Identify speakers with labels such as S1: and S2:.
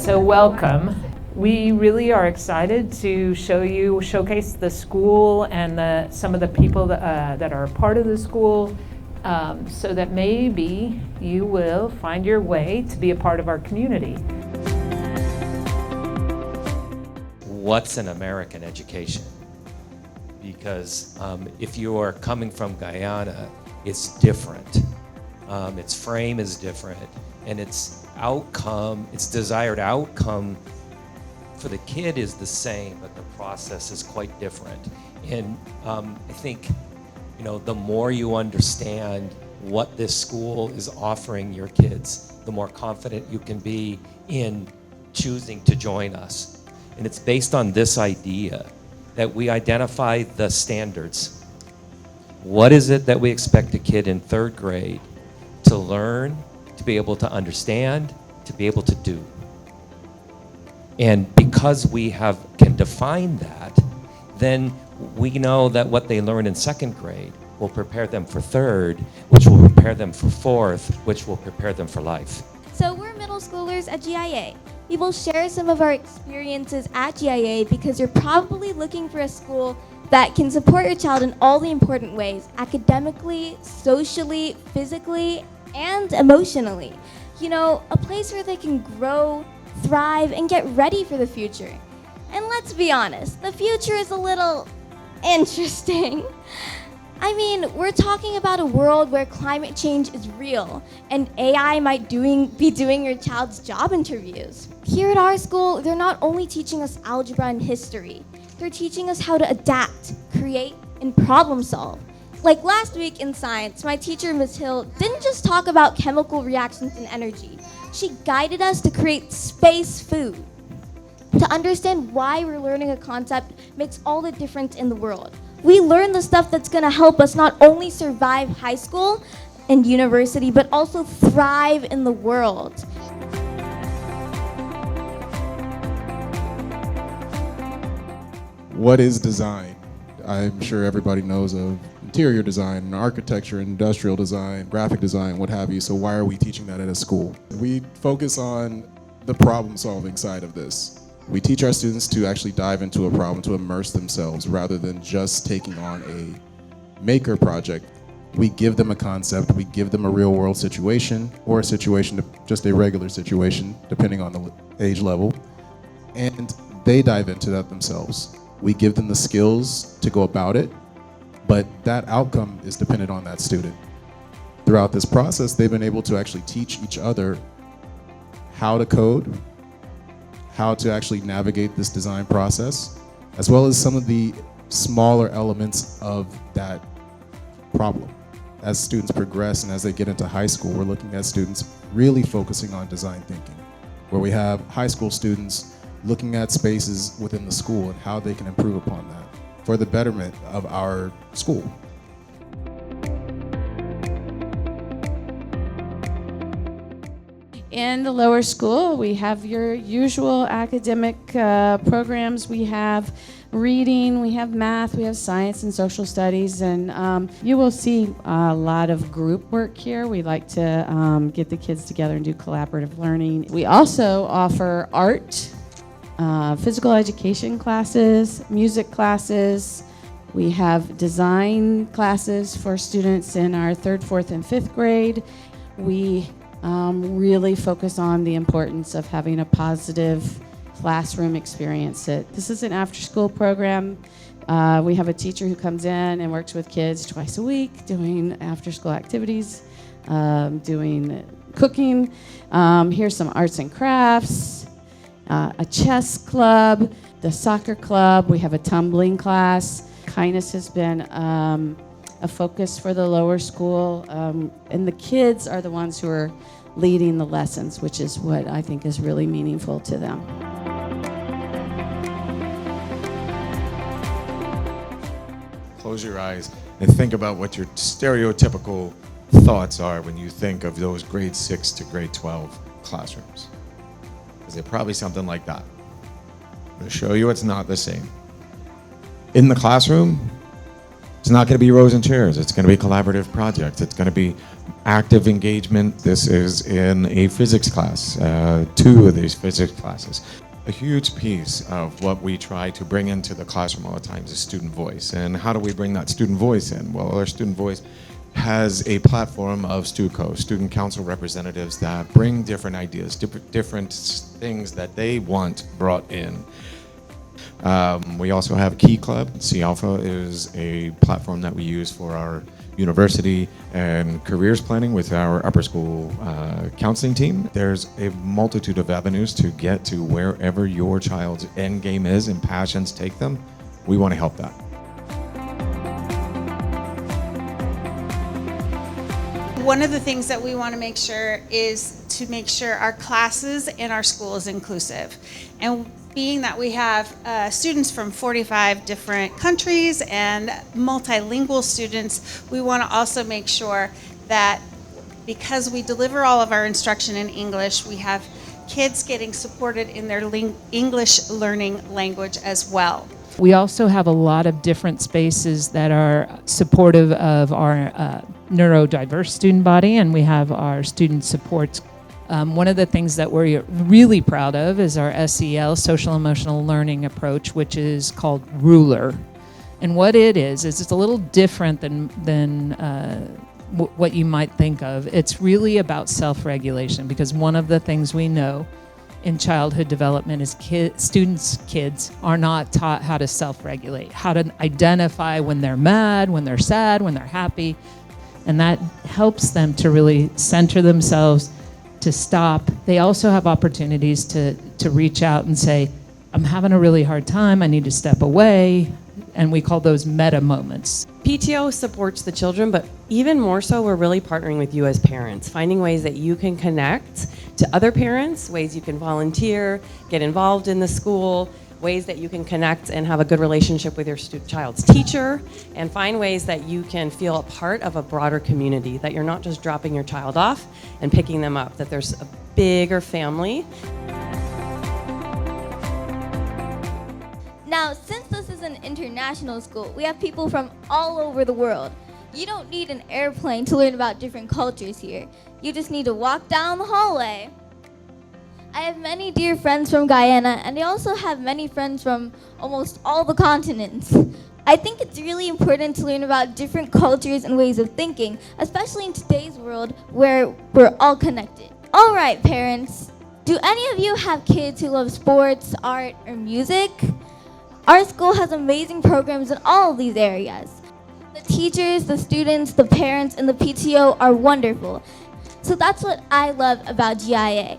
S1: So welcome. We really are excited to showcase the school and some of the people that are a part of the school, so that maybe you will find your way to be a part of our community.
S2: What's an American education? Because if you are coming from Guyana, it's different. Its frame is different, and its desired outcome for the kid is the same, but the process is quite different. And I think, the more you understand what this school is offering your kids, the more confident you can be in choosing to join us. And it's based on this idea that we identify the standards. What is it that we expect a kid in third grade to learn, to be able to understand, to be able to do? And because we can define that, then we know that what they learn in second grade will prepare them for third, which will prepare them for fourth, which will prepare them for life.
S3: So we're middle schoolers at GIA. We will share some of our experiences at GIA because you're probably looking for a school that can support your child in all the important ways: academically, socially, physically, and emotionally. A place where they can grow, thrive, and get ready for the future. And let's be honest, the future is a little interesting. We're talking about a world where climate change is real and AI might be doing your child's job interviews. Here at our school, they're not only teaching us algebra and history, they're teaching us how to adapt, create, and problem solve. Like last week in science, my teacher, Ms. Hill, didn't just talk about chemical reactions and energy. She guided us to create space food. To understand why we're learning a concept makes all the difference in the world. We learn the stuff that's going to help us not only survive high school and university, but also thrive in the world.
S4: What is design? I'm sure everybody knows of interior design, architecture, industrial design, graphic design, what have you. So why are we teaching that at a school? We focus on the problem-solving side of this. We teach our students to actually dive into a problem, to immerse themselves, rather than just taking on a maker project. We give them a concept, we give them a real-world situation, or a situation, just a regular situation, depending on the age level, and they dive into that themselves. We give them the skills to go about it, but that outcome is dependent on that student. Throughout this process, they've been able to actually teach each other how to code, how to actually navigate this design process, as well as some of the smaller elements of that problem. As students progress and as they get into high school, we're looking at students really focusing on design thinking, where we have high school students looking at spaces within the school and how they can improve upon that for the betterment of our school.
S5: In the lower school, we have your usual academic programs. We have reading, we have math, we have science and social studies, and you will see a lot of group work here. We like to get the kids together and do collaborative learning. We also offer art, physical education classes, music classes. We have design classes for students in our 3rd, 4th, and 5th grade. We really focus on the importance of having a positive classroom experience. This is an after-school program. We have a teacher who comes in and works with kids twice a week doing after-school activities, doing cooking. Here's some arts and crafts, a chess club, the soccer club. We have a tumbling class. Kindness has been a focus for the lower school, and the kids are the ones who are leading the lessons, which is what I think is really meaningful to them.
S6: Close your eyes and think about what your stereotypical thoughts are when you think of those grade 6 to grade 12 classrooms. Because they're probably something like that. I'm going to show you it's not the same. In the classroom, It's not going to be rows and chairs. It's going to be collaborative projects. It's going to be active engagement. This is in a physics class, 2 of these physics classes. A huge piece of what we try to bring into the classroom all the time is student voice. And how do we bring that student voice in? Well, our student voice has a platform of STUCO, student council representatives, that bring different ideas, different things that they want brought in. We also have Key Club. C Alpha is a platform that we use for our university and careers planning with our upper school counseling team. There's a multitude of avenues to get to wherever your child's end game is and passions take them. We want to help that.
S7: One of the things that we want to make sure is to make sure our classes and our school is inclusive. And being that we have students from 45 different countries and multilingual students, we want to also make sure that because we deliver all of our instruction in English, we have kids getting supported in their English learning language as well.
S1: We also have a lot of different spaces that are supportive of our neurodiverse student body, and we have our student supports. One of the things that we're really proud of is our SEL, Social Emotional Learning approach, which is called Ruler. And what it is it's a little different than what you might think of. It's really about self-regulation, because one of the things we know in childhood development is kids are not taught how to self-regulate, how to identify when they're mad, when they're sad, when they're happy. And that helps them to really center themselves, to stop. They also have opportunities to reach out and say, I'm having a really hard time, I need to step away. And we call those meta moments.
S8: PTO supports the children, but even more so, we're really partnering with you as parents, finding ways that you can connect to other parents, ways you can volunteer, get involved in the school, ways that you can connect and have a good relationship with your child's teacher, and find ways that you can feel a part of a broader community, that you're not just dropping your child off and picking them up, that there's a bigger family.
S3: Now, since this is an international school, we have people from all over the world. You don't need an airplane to learn about different cultures here. You just need to walk down the hallway. I have many dear friends from Guyana, and I also have many friends from almost all the continents. I think it's really important to learn about different cultures and ways of thinking, especially in today's world where we're all connected. All right, parents, do any of you have kids who love sports, art, or music? Our school has amazing programs in all of these areas. The teachers, the students, the parents, and the PTO are wonderful. So that's what I love about GIA.